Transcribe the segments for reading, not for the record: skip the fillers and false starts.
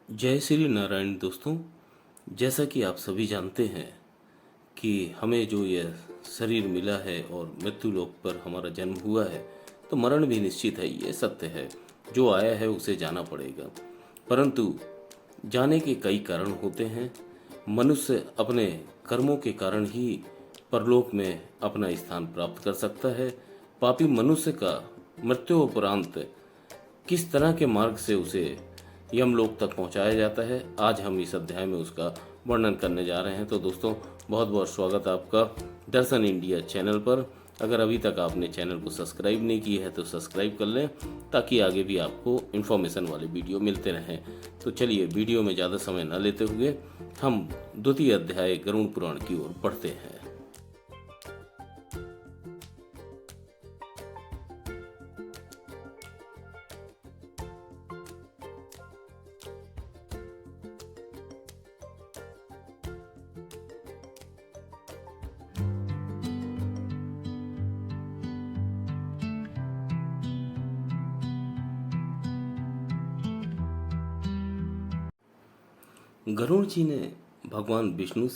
जय श्री नारायण दोस्तों। जैसा कि आप सभी जानते हैं कि हमें जो यह शरीर मिला है और मृत्यु लोक पर हमारा जन्म हुआ है, तो मरण भी निश्चित है, ये सत्य है। जो आया है उसे जाना पड़ेगा, परंतु जाने के कई कारण होते हैं। मनुष्य अपने कर्मों के कारण ही परलोक में अपना स्थान प्राप्त कर सकता है। पापी मनुष्य का मृत्यु उपरांत किस तरह के मार्ग से उसे यमलोक तक पहुंचाया जाता है, आज हम इस अध्याय में उसका वर्णन करने जा रहे हैं। तो दोस्तों, बहुत बहुत स्वागत आपका दर्शन इंडिया चैनल पर। अगर अभी तक आपने चैनल को सब्सक्राइब नहीं किया है तो सब्सक्राइब कर लें, ताकि आगे भी आपको इन्फॉर्मेशन वाले वीडियो मिलते रहें। तो चलिए, वीडियो में ज़्यादा समय न लेते हुए हम द्वितीय अध्याय गरुड़ पुराण की ओर बढ़ते हैं। गरुड़ जी ने भगवान विष्णु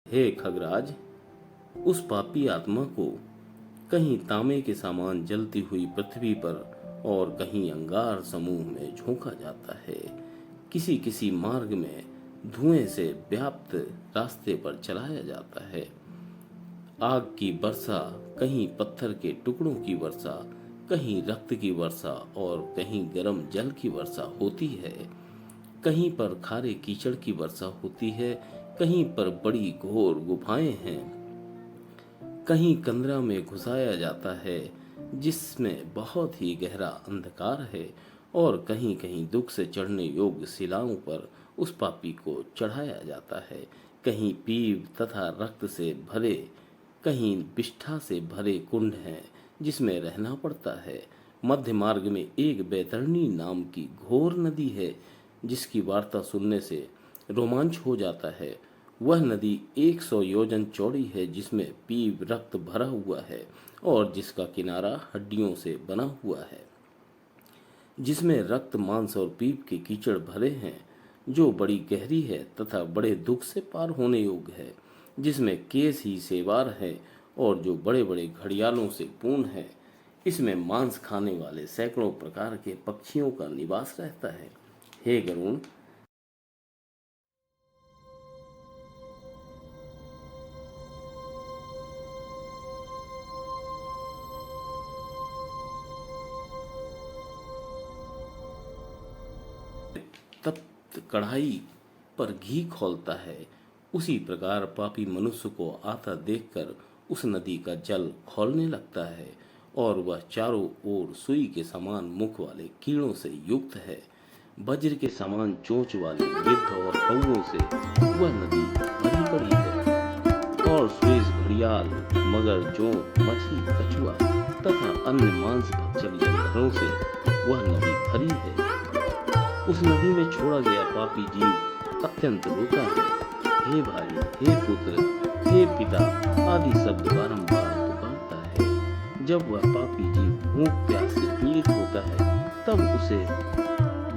हे खगराज, उस पापी आत्मा को कहीं तांबे के समान जलती हुई पृथ्वी पर और कहीं अंगार समूह में झोंका जाता है। किसी किसी मार्ग में धुएं से व्याप्त रास्ते पर चलाया जाता है। आग की वर्षा, कहीं पत्थर के टुकड़ों की वर्षा, कहीं रक्त की वर्षा और कहीं गर्म जल की वर्षा होती है। कहीं पर खारे कीचड़ की वर्षा होती है, कहीं पर बड़ी घोर गुफाएं हैं। कहीं कंदरा में घुसाया जाता है जिसमें बहुत ही गहरा अंधकार है, और कहीं कहीं दुख से चढ़ने योग्य शिलाओं पर उस पापी को चढ़ाया जाता है। कहीं पीप तथा रक्त से भरे, कहीं विष्ठा से भरे कुंड हैं जिसमें रहना पड़ता है। मध्य मार्ग में एक बैतरणी नाम की घोर नदी है, जिसकी वार्ता सुनने से रोमांच हो जाता है। वह नदी 100 योजन चौड़ी है, जिसमें पीप रक्त भरा हुआ है और जिसका किनारा हड्डियों से बना हुआ है, जिसमें रक्त, मांस और पीप के कीचड़ भरे हैं, जो बड़ी गहरी है तथा बड़े दुख से पार होने योग्य है, जिसमें केस ही सेवार है और जो बड़े बड़े घड़ियालों से पूर्ण है। इसमें मांस खाने वाले सैकड़ों प्रकार के पक्षियों का निवास रहता है। हे गरुण, तप्त कढ़ाई पर घी खौलता है, उसी प्रकार पापी मनुष्य को आता देखकर उस नदी का जल खौलने लगता है और वह चारों ओर सुई के समान मुख वाले कीड़ों से युक्त है। वज्र के समान चोंच वाले गिद्ध और कौओं से वह नदी भरी पड़ी है और सुइस, घड़ियाल, मगर, जोंक, मछली, कछुआ तथा अन्य मांस भक्षक जलधरों से वह नदी भरी है। उस नदी में छोड़ा गया पापी जीव अत्यंत रोता है। हे भाई, हे पुत्र, हे पिता आदि शब्द बारंबार पुकारता है। जब वह पापी जीव भूख प्यास से पीड़ित होता है तब उसे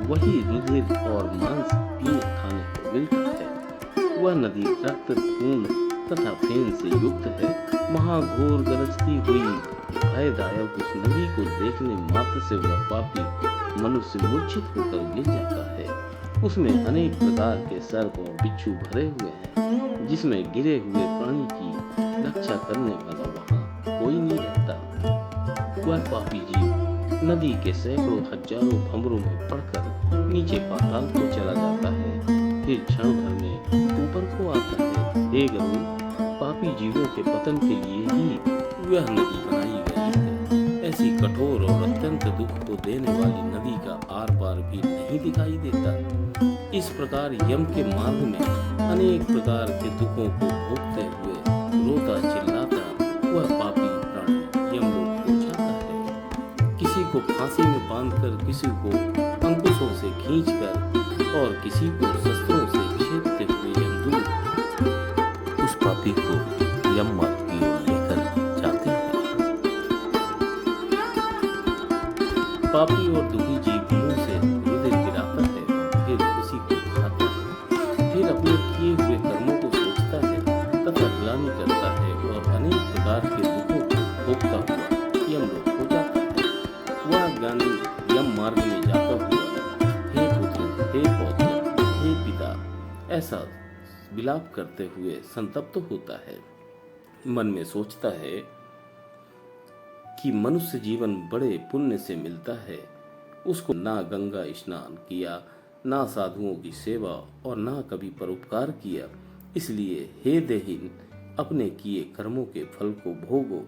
वही रुधिर और मांस पीने खाने को मिलता है। वह नदी रक्त, खून तथा फेन से युक्त है। महाघोर गरजती हुई भयदायक उस नदी को देखने मात्र से वह पापी मनुष्य मूर्छित होकर गिर जाता है। उसमें अनेक प्रकार के सर्प और बिच्छू भरे हुए हैं, जिसमें गिरे हुए प्राणी की रक्षा करने वाला वहां कोई नहीं रहता। वह पापी जीव नदी के सैकड़ों हजारों भंवरों में पड़कर नीचे पाताल को चला जाता है, फिर क्षण भर में ऊपर को आता है। हे गरुड़, पापी जीवों के पतन के लिए ही वह नदी बनाई गई है। ऐसी कठोर और अत्यंत दुख को देने वाली नदी का आर पार भी नहीं दिखाई देता। इस प्रकार यम के मार्ग में अनेक प्रकार के दुखों को भोगते हुए रोता चिल्लाता वह पापी प्राणी यमलोक को जाता है। किसी को फांसी में बांधकर, किसी को अंकुशों से खींचकर और किसी को शस्त्रों से छेदते हुए यमदूत उस पापी को यम मार्ग की ओर लेकर जाते हैं। पापी और दुखी जीव मुंह से रुधिर गिराता है, फिर उसी को खाता है, फिर अपने किए हुए कर्मों को सोचता है तथा ग्लानि करता है और अनेक प्रकार के दुखों को भोगता हुआ यमलोक हो जाता है। वह ज्ञानी यम मार्ग में जाता हुआ हे पुत्र, हे पौत्र, हे पिता ऐसा विलाप करते हुए संतप्त होता है। मन में सोचता है कि मनुष्य जीवन बड़े पुण्य से मिलता है। उसको ना गंगा स्नान किया, ना साधुओं की सेवा और ना कभी परोपकार किया। इसलिए हे देहीन, अपने किए कर्मों के फल को भोगो।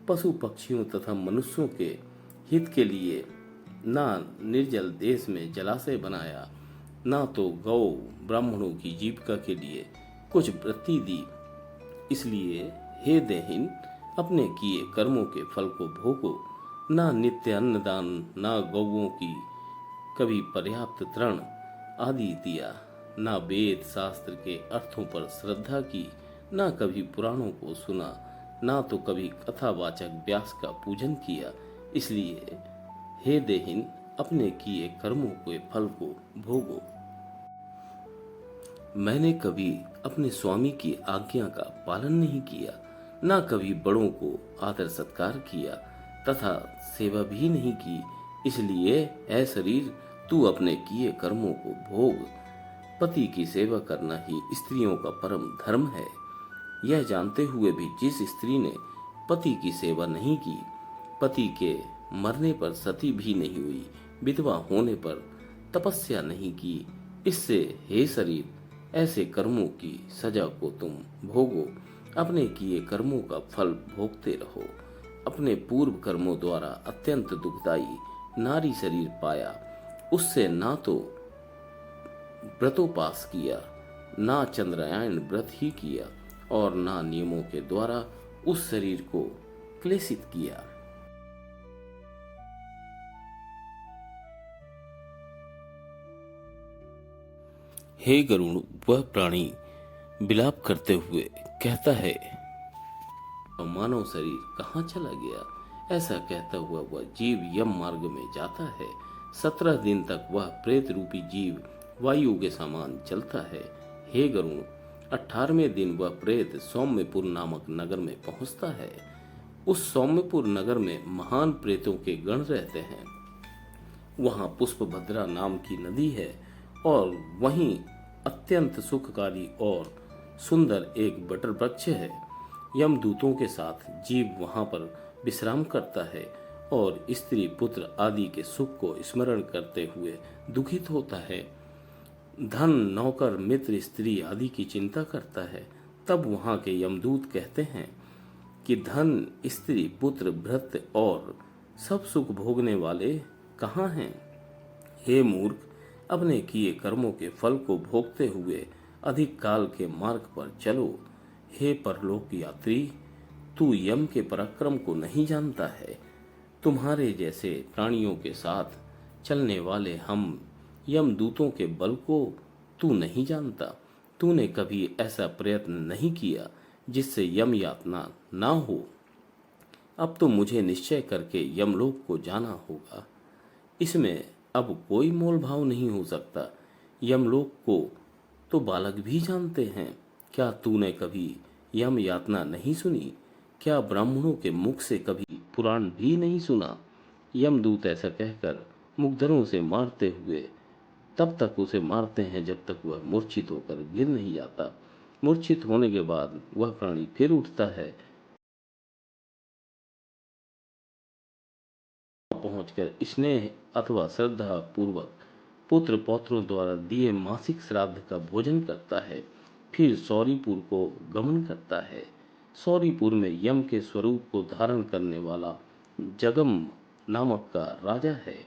पशु पक्षियों तथा मनुष्यों के हित के लिए ना निर्जल देश में जलाशय बनाया, ना तो गौ ब्राह्मणों की जीविका के लिए कुछ वृत्ति दी। इसलिए हे देहीन, अपने किए कर्मों के फल को भोगो। ना नित्य अन्नदान, ना गौओं की कभी पर्याप्त तृण आदि दिया, ना वेद शास्त्र के अर्थों पर श्रद्धा की, ना कभी पुराणों को सुना, ना तो कभी कथावाचक व्यास का पूजन किया। इसलिए हे देहीन, अपने किए कर्मों के फल को भोगो। मैंने कभी अपने स्वामी की आज्ञा का पालन नहीं किया, ना कभी बड़ों को आदर सत्कार किया तथा सेवा भी नहीं की। इसलिए ऐ शरीर, तू अपने किए कर्मों को भोग। पति की सेवा करना ही स्त्रियों का परम धर्म है। यह जानते हुए भी जिस स्त्री ने पति की सेवा नहीं की, पति के मरने पर सती भी नहीं हुई, विधवा होने पर तपस्या नहीं की, इससे हे शरीर ऐसे कर्मों की सजा को तुम भोगो। अपने किए कर्मों का फल भोगते रहो। अपने पूर्व कर्मों द्वारा अत्यंत दुखदायी नारी शरीर पाया, उससे ना तो व्रतोपास किया, ना चंद्रायण व्रत ही किया और ना नियमों के द्वारा उस शरीर को क्लेशित किया। हे गरुड़, वह प्राणी विलाप करते हुए कहता है, मानव शरीर कहाँ चला गया? ऐसा कहता हुआ वह जीव यम मार्ग में जाता है। 17 दिन तक वह प्रेत रूपी जीव वायु के समान चलता है। हे गरुड़, 18वें दिन वह प्रेत सौम्यपुर नामक नगर में पहुंचता है। उस सौम्यपुर नगर में महान प्रेतों के गण रहते हैं। वहां पुष्पभद्रा नाम की नदी है और वहीं अत्यंत सुखकारी और सुंदर एक बटर वृक्ष है। यमदूतों के साथ जीव वहां पर विश्राम करता है और स्त्री पुत्र आदि के सुख को स्मरण करते हुए दुखित होता है। धन नौकर मित्र स्त्री आदि की चिंता करता है। तब वहां के यमदूत कहते हैं कि धन स्त्री पुत्र भृत्य और सब सुख भोगने वाले कहाँ हैं? हे मूर्ख, अपने किए कर्मों के फल को भोगते हुए अधिक काल के मार्ग पर चलो। हे परलोक यात्री, तू यम के पराक्रम को नहीं जानता है। तुम्हारे जैसे प्राणियों के साथ चलने वाले हम यमदूतों के बल को तू नहीं जानता। तूने कभी ऐसा प्रयत्न नहीं किया जिससे यम यातना ना हो। अब तो मुझे निश्चय करके यमलोक को जाना होगा। इसमें अब कोई मोल भाव नहीं हो सकता। यमलोक को तो बालक भी जानते हैं। क्या तूने कभी यम यातना नहीं सुनी? क्या ब्राह्मणों के मुख से कभी पुराण भी नहीं सुना? यमदूत ऐसा कहकर मुग्धरों से मारते हुए तब तक उसे मारते हैं जब तक वह मूर्छित होकर गिर नहीं जाता। मूर्छित होने के बाद वह प्राणी फिर उठता है। पहुंचकर स्नेह अथवा श्रद्धा पूर्वक पुत्र पौत्रों द्वारा दिए मासिक श्राद्ध का भोजन करता है। फिर सौरीपुर को गमन करता है। सौरीपुर में यम के स्वरूप को धारण करने वाला जगम नामक का राजा है।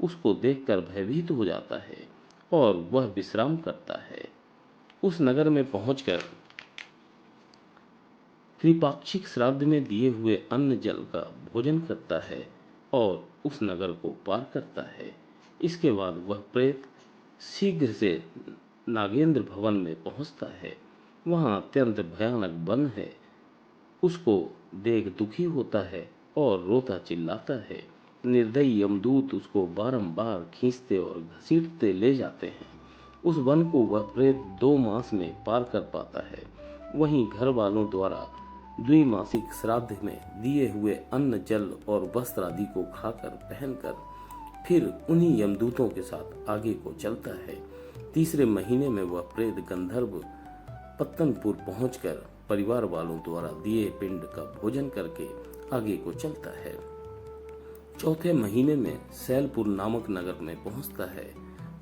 उसको देखकर भयभीत हो जाता है और वह विश्राम करता है। उस नगर में पहुंचकर त्रिपाक्षिक श्राद्ध में दिए हुए अन्न जल का भोजन करता है और उस नगर को पार करता है। इसके बाद वह प्रेत शीघ्र से नागेंद्र भवन में पहुंचता है। वहां अत्यंत भयानक वन है। उसको देख दुखी होता है और रोता चिल्लाता है। निर्दयी यमदूत उसको बारंबार खींचते और घसीटते ले जाते हैं। उस वन को वह प्रेत 2 मास में पार कर पाता है। वहीं घर वालों द्वारा द्विमासिक श्राद्ध में दिए हुए अन्न जल और वस्त्र आदि को खाकर पहनकर फिर उन्हीं यमदूतों के साथ आगे को चलता है। तीसरे महीने में वह प्रेत गंधर्व पत्तनपुर पहुंचकर परिवार वालों द्वारा दिए पिंड का भोजन करके आगे को चलता है। चौथे महीने में सैलपुर नामक नगर में पहुंचता है।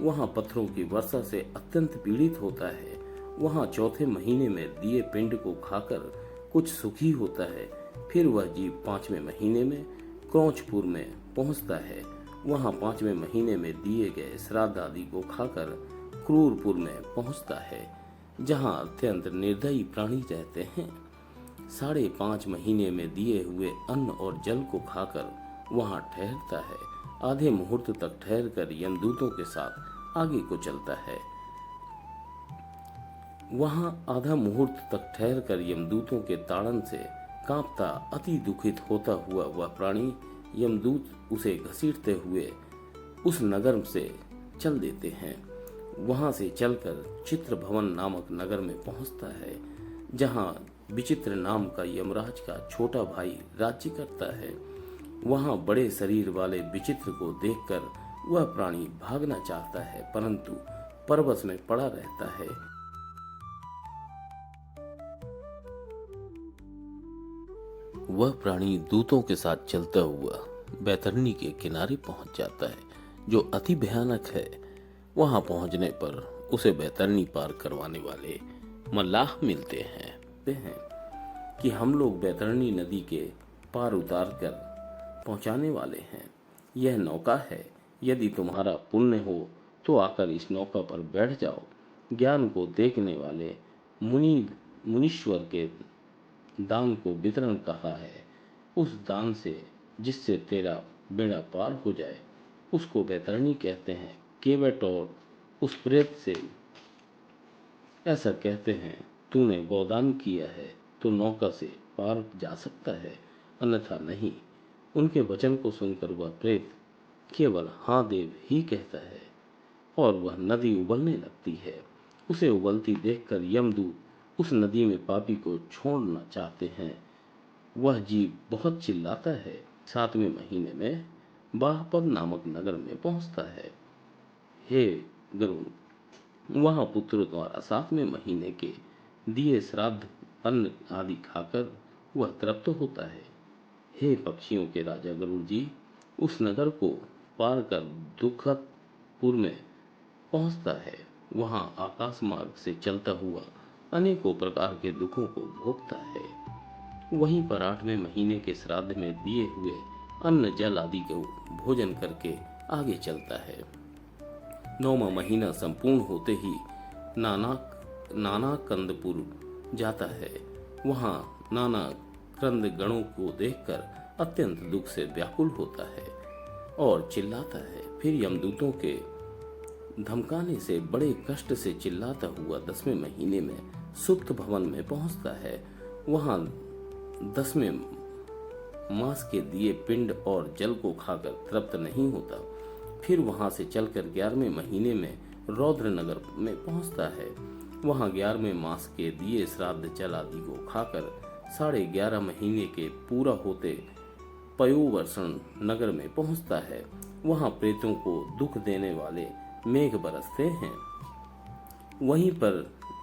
वहां पत्थरों की वर्षा से अत्यंत पीड़ित होता है। वहां चौथे महीने में दिए पिंड को खाकर कुछ सुखी होता है। फिर वह जीव 5वें महीने में क्रौचपुर में पहुंचता है। वहां 5वें महीने में दिए गए श्राद्ध आदि को खाकर क्रूरपुर में पहुंचता है, जहां अत्यंत निर्दयी प्राणी रहते हैं। 5.5 महीने में दिए हुए अन्न और जल को खाकर वहां ठहरता है। आधे मुहूर्त तक ठहरकर यमदूतों के साथ आगे को चलता है। वहां आधा मुहूर्त तक ठहरकर यमदूतों के ताड़न से कांपता अति दुखित होता हुआ वह प्राणी यमदूत उसे घसीटते हुए उस नगर से चल देते हैं। वहां से चलकर चित्र भवन नामक नगर में पहुंचता है, जहां विचित्र नाम का यमराज का छोटा भाई राज्य करता है। वहां बड़े शरीर वाले विचित्र को देखकर वह प्राणी भागना चाहता है, परंतु परवश में पड़ा रहता है। वह प्राणी दूतों के साथ चलता हुआ बैतरणी के किनारे पहुंच जाता है, जो अति भयानक है। वहां पहुंचने पर उसे बैतरणी पार करवाने वाले मल्लाह मिलते हैं कि हम लोग बैतरणी नदी के पार उतार कर पहुंचाने वाले हैं। यह नौका है, यदि तुम्हारा पुण्य हो तो आकर इस नौका पर बैठ जाओ। ज्ञान को देखने वाले मुनीश्वर के दान को वितरण कहा है। उस दान से जिससे तेरा बेड़ा पार हो जाए उसको बैतरणी कहते हैं। केवट और उस प्रेत से ऐसा कहते हैं, तूने गोदान किया है तो नौका से पार जा सकता है, अन्यथा नहीं। उनके वचन को सुनकर वह प्रेत केवल हाँ देव ही कहता है और वह नदी उबलने लगती है। उसे उबलती देखकर यमदूत उस नदी में पापी को छोड़ना चाहते हैं। वह जीव बहुत चिल्लाता है। 7वें महीने में बाहपद नामक नगर में पहुंचता है। हे गरुण, वहाँ पुत्र द्वारा 7वें महीने के दिए श्राद्ध अन्न आदि खाकर वह तृप्त होता है। हे पक्षियों के राजा गरुड़ जी, उस नगर को पार कर दुखदपुर में पहुंचता है। वहां आकाश मार्ग से चलता हुआ अनेकों प्रकार के दुखों को भोगता है। वहीं पर 8वें महीने के श्राद्ध में दिए हुए अन्न जल आदि को भोजन करके आगे चलता है। 9वां महीना संपूर्ण होते ही नाना कंदपुर जाता है। वहां नाना क्रंद गणों को देखकर अत्यंत दुख से व्याकुल होता है और चिल्लाता है। फिर यमदूतों के धमकाने से बड़े कष्ट से चिल्लाता हुआ 10वें महीने में सुप्त भवन में पहुंचता है। वहां 10वें मास के दिए पिंड और जल को खाकर तृप्त नहीं होता। फिर वहां से चलकर 11वें महीने में रौद्र नगर में पहुंचता है। वहां 11वें मास के दिए श्राद्ध जल आदि को खाकर 11.5 महीने के पूरा होते पयोवर्षण नगर में पहुंचता है। वहां प्रेतों को दुख देने वाले मेघ बरसते हैं। वहीं पर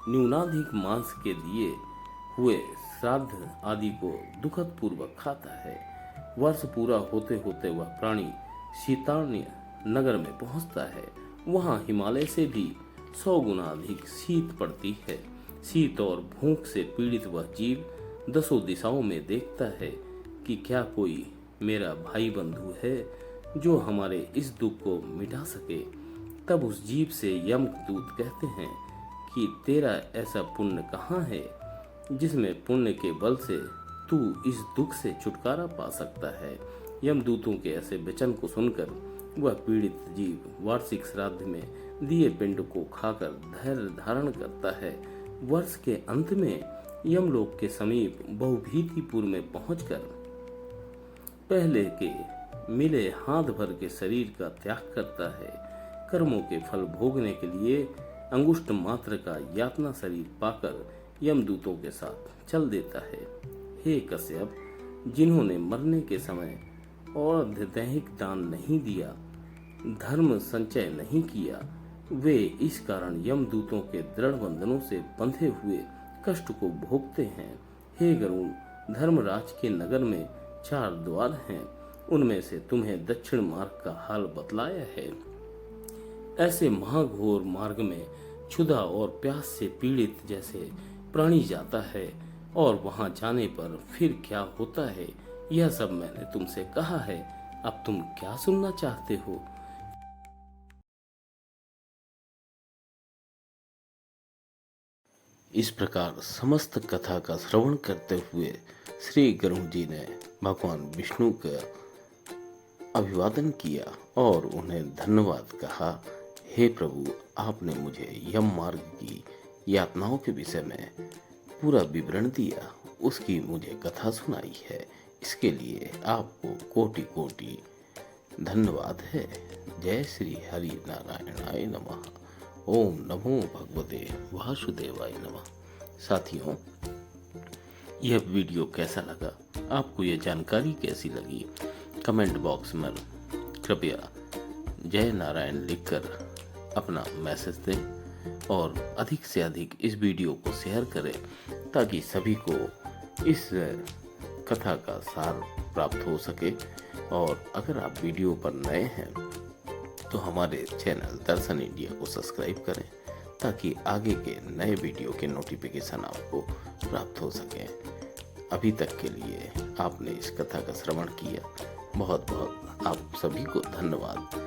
न्यूनाधिक मांस के दिए हुए श्राद्ध आदि को दुखद पूर्वक खाता है। वर्ष पूरा होते होते वह प्राणी शीतारण्य नगर में पहुंचता है। वहां हिमालय से भी 100 गुना अधिक शीत पड़ती है। शीत और भूख से पीड़ित वह जीव 10 दिशाओं में देखता है कि क्या कोई मेरा भाई बंधु है जो हमारे इस दुख को मिटा सके। तब उस जीव से यमदूत कहते हैं कि तेरा ऐसा पुण्य कहाँ है जिसमें पुण्य के बल से तू इस दुख से छुटकारा पा सकता है। यमदूतों के ऐसे वचन को सुनकर वह पीड़ित जीव वार्षिक श्राद्ध में दिए पिंड को खाकर धैर्य धारण करता है। वर्ष के अंत में यमलोक के समीप बहुभीतिपुर में पहुंचकर पहले के मिले हाथ भर के शरीर का त्याग करता है। कर्मों के फल भोगने के लिए अंगुष्ठ मात्र का यातना शरीर पाकर यमदूतों के साथ चल देता है। हे कश्यप, जिन्होंने मरने के समय और दैहिक दान नहीं दिया, धर्म संचय नहीं किया, वे इस कारण यमदूतों के दृढ़ बंधनों से बंधे हुए कष्ट को भोगते हैं। हे गरुड़, धर्मराज के नगर में 4 द्वार हैं। उनमें से तुम्हें दक्षिण मार्ग का हाल बतलाया है। ऐसे महाघोर मार्ग में क्षुधा और प्यास से पीड़ित जैसे प्राणी जाता है और वहां जाने पर फिर क्या होता है, यह सब मैंने तुमसे कहा है। अब तुम क्या सुनना चाहते हो? इस प्रकार समस्त कथा का श्रवण करते हुए श्री गरुड़ जी ने भगवान विष्णु का अभिवादन किया और उन्हें धन्यवाद कहा। हे प्रभु, आपने मुझे यम मार्ग की यातनाओं के विषय में पूरा विवरण दिया, उसकी मुझे कथा सुनाई है। इसके लिए आपको कोटि कोटि धन्यवाद है। जय श्री हरि नारायणाय नमः। ओम नमो भगवते वासुदेवाय नमः। साथियों, यह वीडियो कैसा लगा, आपको यह जानकारी कैसी लगी, कमेंट बॉक्स में कृपया जय नारायण लिखकर अपना मैसेज दें और अधिक से अधिक इस वीडियो को शेयर करें ताकि सभी को इस कथा का सार प्राप्त हो सके। और अगर आप वीडियो पर नए हैं तो हमारे चैनल दर्शन इंडिया को सब्सक्राइब करें ताकि आगे के नए वीडियो के नोटिफिकेशन आपको प्राप्त हो सके। अभी तक के लिए आपने इस कथा का श्रवण किया, बहुत बहुत आप सभी को धन्यवाद।